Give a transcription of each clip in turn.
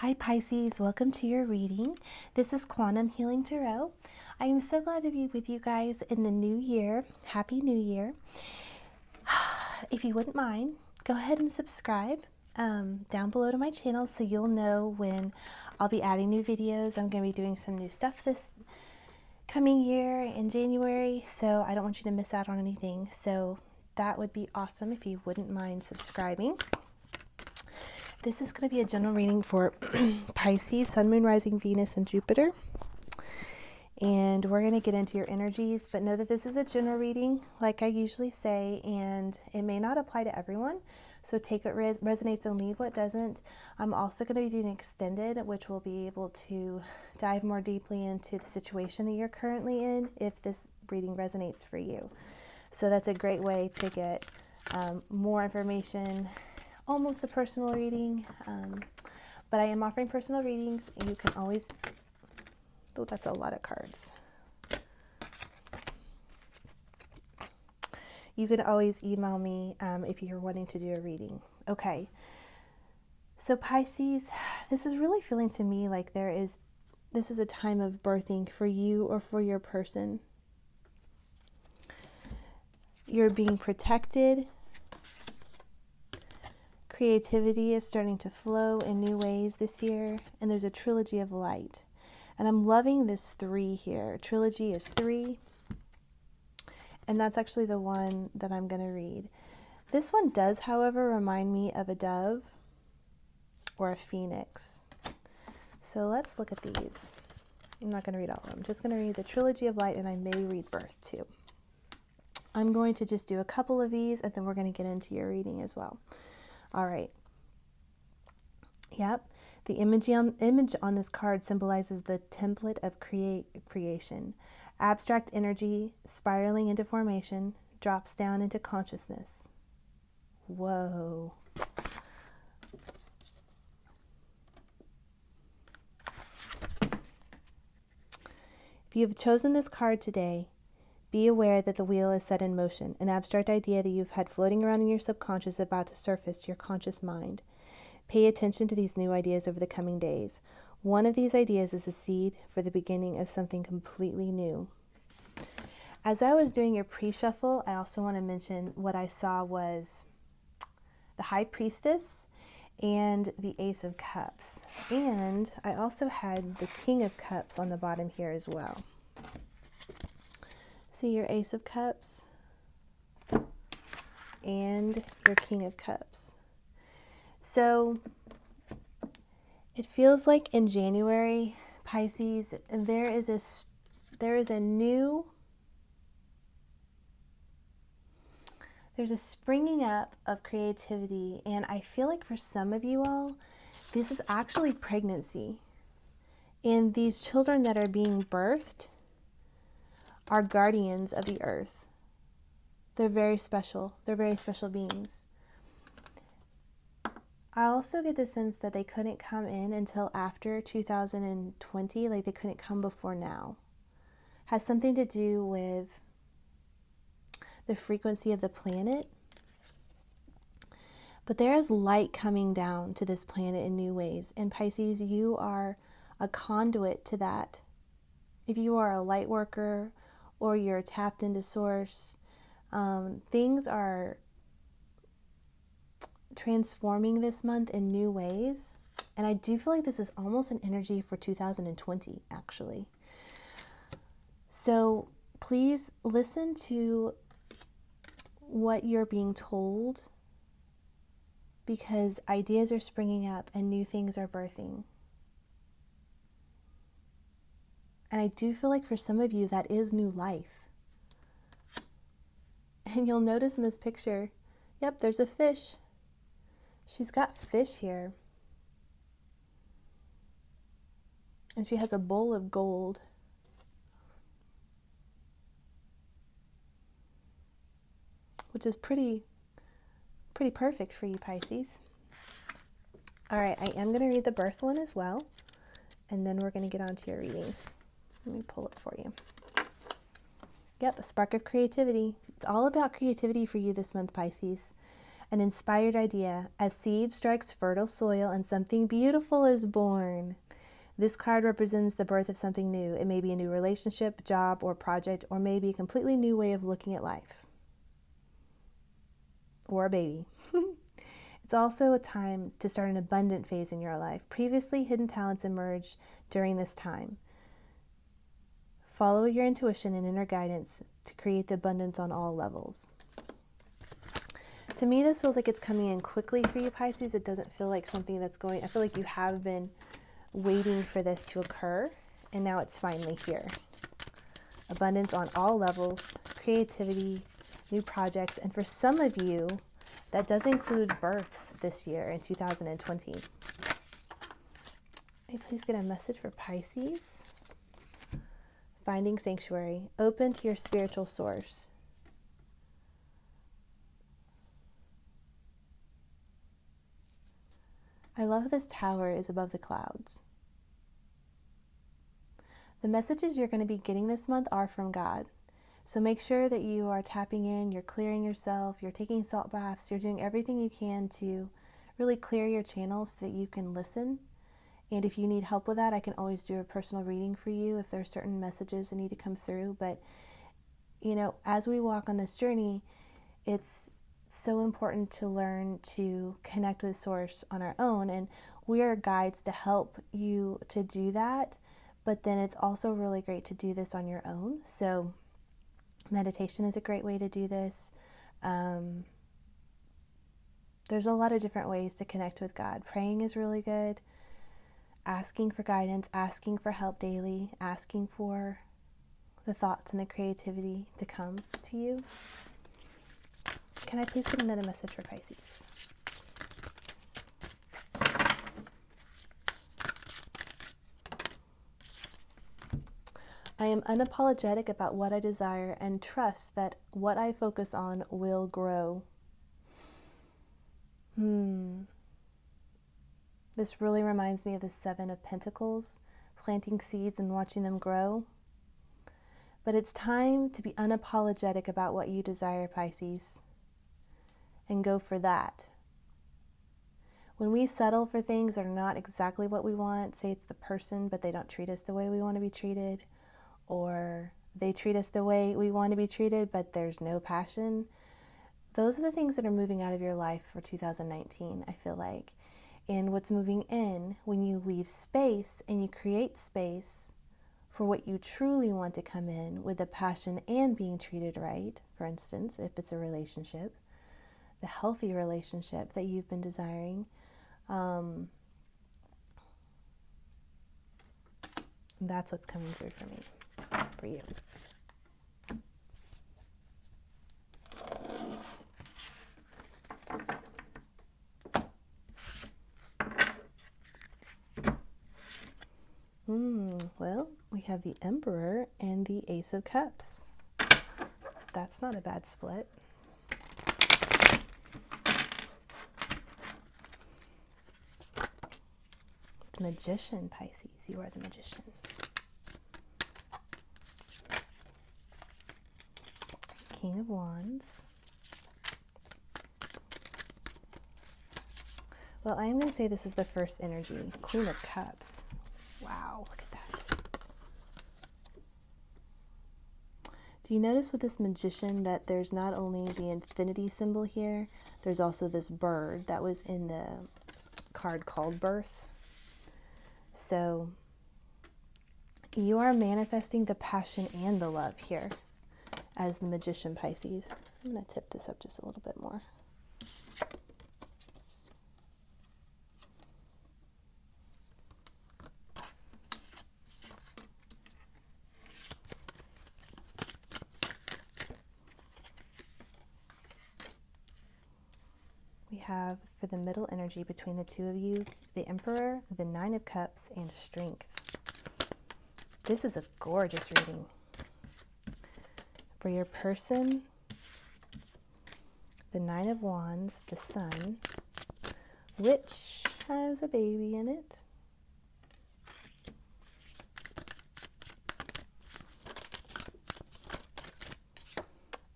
Hi Pisces, welcome to your reading. This is Quantum Healing Tarot. I am so glad to be with you guys in the new year. Happy New Year. If you wouldn't mind, go ahead and subscribe down below to my channel so you'll know when I'll be adding new videos. I'm going to be doing some new stuff this coming year in January, so I don't want you to miss out on anything. So that would be awesome if you wouldn't mind subscribing. This is going to be a general reading for Pisces, Sun, Moon, Rising, Venus, and Jupiter. And we're going to get into your energies, but know that this is a general reading, like I usually say, and it may not apply to everyone. So take what resonates and leave what doesn't. I'm also going to be doing extended, which will be able to dive more deeply into the situation that you're currently in if this reading resonates for you. So that's a great way to get more information, almost a personal reading, but I am offering personal readings, and you can always, oh, that's a lot of cards. You can always email me if you're wanting to do a reading. Okay, so Pisces, this is really feeling to me like this is a time of birthing for you or for your person. You're being protected. Creativity is starting to flow in new ways this year, and there's a trilogy of light. And I'm loving this 3 here. Trilogy is 3, and that's actually the one that I'm going to read. This one does, however, remind me of a dove or a phoenix. So let's look at these. I'm not going to read all of them. I'm just going to read the trilogy of light, and I may read birth too. I'm going to just do a couple of these, and then we're going to get into your reading as well. All right. Yep. The image on this card symbolizes the template of creation. Abstract energy spiraling into formation drops down into consciousness. Whoa. If you have chosen this card today, be aware that the wheel is set in motion, an abstract idea that you've had floating around in your subconscious about to surface to your conscious mind. Pay attention to these new ideas over the coming days. One of these ideas is a seed for the beginning of something completely new. As I was doing your pre-shuffle, I also want to mention what I saw was the High Priestess and the Ace of Cups. And I also had the King of Cups on the bottom here as well. See your Ace of Cups and your King of Cups. So it feels like in January, Pisces, there's a springing up of creativity, and I feel like for some of you all, this is actually pregnancy. And these children that are being birthed are guardians of the earth. They're very special. They're very special beings. I also get the sense that they couldn't come in until after 2020, like they couldn't come before now. Has something to do with the frequency of the planet. But there is light coming down to this planet in new ways. And Pisces, you are a conduit to that. If you are a light worker or you're tapped into source, things are transforming this month in new ways. And I do feel like this is almost an energy for 2020, actually. So please listen to what you're being told, because ideas are springing up and new things are birthing. And I do feel like for some of you, that is new life. And you'll notice in this picture, yep, there's a fish. She's got fish here. And she has a bowl of gold. Which is pretty perfect for you, Pisces. All right, I am going to read the birth one as well. And then we're going to get on to your reading. Let me pull it for you. Yep, a spark of creativity. It's all about creativity for you this month, Pisces. An inspired idea. As seed strikes fertile soil and something beautiful is born. This card represents the birth of something new. It may be a new relationship, job, or project, or maybe a completely new way of looking at life. Or a baby. It's also a time to start an abundant phase in your life. Previously hidden talents emerge during this time. Follow your intuition and inner guidance to create the abundance on all levels. To me, this feels like it's coming in quickly for you, Pisces. It doesn't feel like something that's going, I feel like you have been waiting for this to occur, and now it's finally here. Abundance on all levels, creativity, new projects, and for some of you, that does include births this year in 2020. May I please get a message for Pisces? Finding sanctuary. Open to your spiritual source. I love this tower is above the clouds. The messages you're going to be getting this month are from God. So make sure that you are tapping in, you're clearing yourself, you're taking salt baths, you're doing everything you can to really clear your channels so that you can listen. And if you need help with that, I can always do a personal reading for you if there are certain messages that need to come through. But, you know, as we walk on this journey, it's so important to learn to connect with Source on our own. And we are guides to help you to do that. But then it's also really great to do this on your own. So meditation is a great way to do this. There's a lot of different ways to connect with God. Praying is really good. Asking for guidance, asking for help daily, asking for the thoughts and the creativity to come to you. Can I please get another message for Pisces? I am unapologetic about what I desire and trust that what I focus on will grow. This really reminds me of the Seven of Pentacles, planting seeds and watching them grow. But it's time to be unapologetic about what you desire, Pisces, and go for that. When we settle for things that are not exactly what we want, say it's the person, but they don't treat us the way we want to be treated, or they treat us the way we want to be treated, but there's no passion. Those are the things that are moving out of your life for 2019, I feel like. And what's moving in, when you leave space and you create space for what you truly want to come in with the passion and being treated right, for instance, if it's a relationship, the healthy relationship that you've been desiring, that's what's coming through for me. For you. Well, we have the Emperor and the Ace of Cups. That's not a bad split. The Magician, Pisces. You are the Magician. King of Wands. Well, I'm going to say this is the first energy. Queen of Cups. Wow, look at that. Do you notice with this Magician that there's not only the infinity symbol here, there's also this bird that was in the card called Birth. So you are manifesting the passion and the love here as the Magician, Pisces. I'm going to tip this up just a little bit more. We have, for the middle energy between the two of you, the Emperor, the Nine of Cups, and Strength. This is a gorgeous reading. For your person, the Nine of Wands, the Sun, which has a baby in it.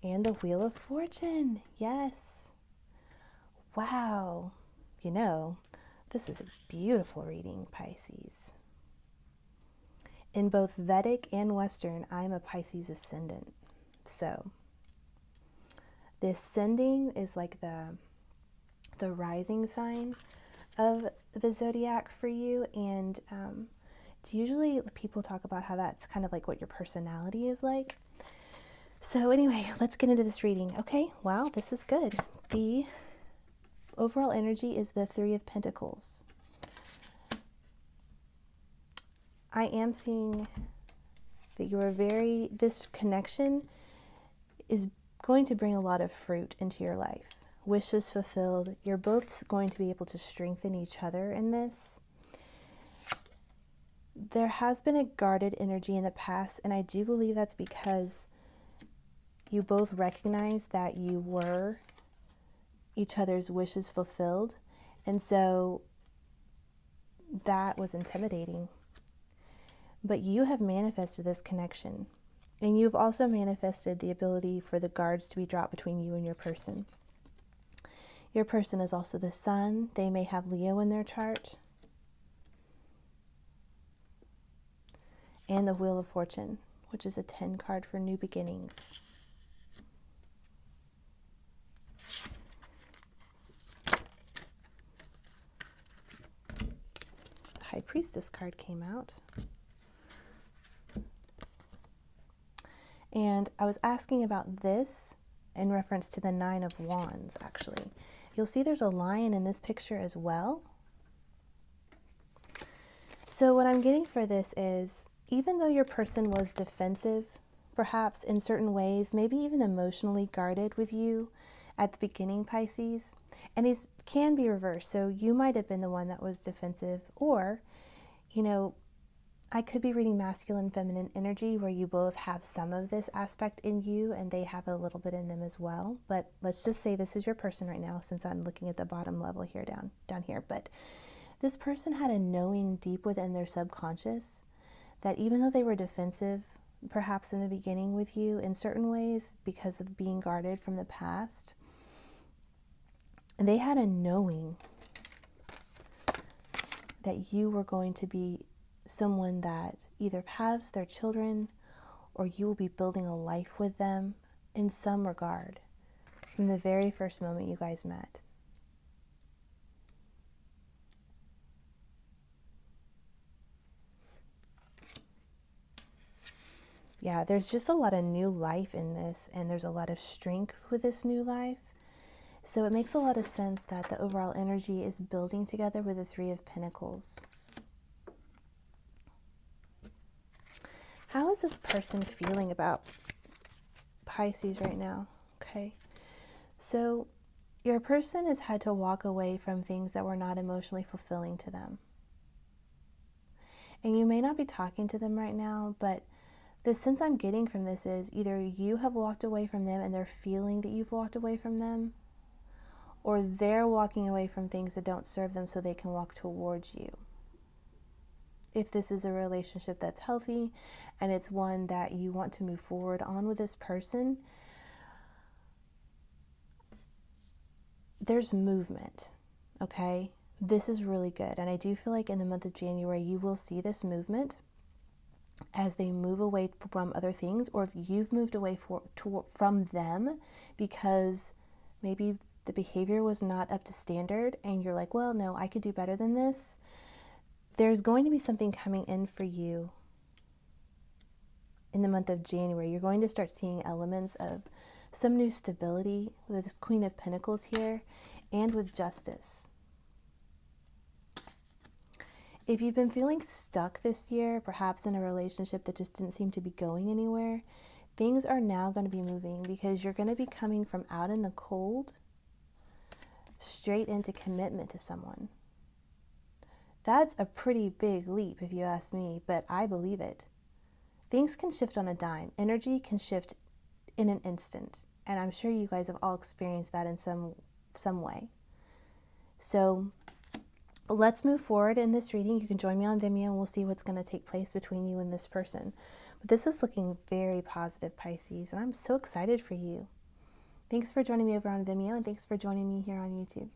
And the Wheel of Fortune, yes. Wow. You know, this is a beautiful reading, Pisces. In both Vedic and Western, I'm a Pisces ascendant. So the ascending is like the rising sign of the zodiac for you, and it's usually people talk about how that's kind of like what your personality is like. So anyway, let's get into this reading. Okay, wow, this is good. The overall energy is the Three of Pentacles. I am seeing that you are this connection is going to bring a lot of fruit into your life. Wishes fulfilled. You're both going to be able to strengthen each other in this. There has been a guarded energy in the past, and I do believe that's because you both recognize that you were each other's wishes fulfilled, and so that was intimidating. But you have manifested this connection, and you've also manifested the ability for the guards to be dropped between you and your person. Your person is also the sun. They may have Leo in their chart. And the Wheel of Fortune, which is a 10 card for new beginnings. The High Priestess card came out. And I was asking about this in reference to the Nine of Wands, actually. You'll see there's a lion in this picture as well. So what I'm getting for this is, even though your person was defensive, perhaps in certain ways, maybe even emotionally guarded with you at the beginning, Pisces, and these can be reversed. So you might have been the one that was defensive, or, you know, I could be reading masculine, feminine energy where you both have some of this aspect in you and they have a little bit in them as well. But let's just say this is your person right now, since I'm looking at the bottom level here, down here. But this person had a knowing deep within their subconscious that even though they were defensive, perhaps in the beginning with you in certain ways because of being guarded from the past, they had a knowing that you were going to be someone that either has their children or you will be building a life with them in some regard from the very first moment you guys met. Yeah, there's just a lot of new life in this, and there's a lot of strength with this new life. So it makes a lot of sense that the overall energy is building together with the Three of Pentacles. How is this person feeling about Pisces right now? Okay, so your person has had to walk away from things that were not emotionally fulfilling to them. And you may not be talking to them right now, but the sense I'm getting from this is either you have walked away from them and they're feeling that you've walked away from them, or they're walking away from things that don't serve them so they can walk towards you. If this is a relationship that's healthy and it's one that you want to move forward on with this person, there's movement, okay? This is really good. And I do feel like in the month of January, you will see this movement as they move away from other things, or if you've moved away from them because maybe the behavior was not up to standard and you're like, well, no, I could do better than this. There's going to be something coming in for you in the month of January. You're going to start seeing elements of some new stability with this Queen of Pentacles here and with justice. If you've been feeling stuck this year, perhaps in a relationship that just didn't seem to be going anywhere, things are now going to be moving because you're going to be coming from out in the cold straight into commitment to someone. That's a pretty big leap if you ask me, but I believe it. Things can shift on a dime. Energy can shift in an instant. And I'm sure you guys have all experienced that in some way. So let's move forward in this reading. You can join me on Vimeo and we'll see what's going to take place between you and this person. But this is looking very positive, Pisces, and I'm so excited for you. Thanks for joining me over on Vimeo, and thanks for joining me here on YouTube.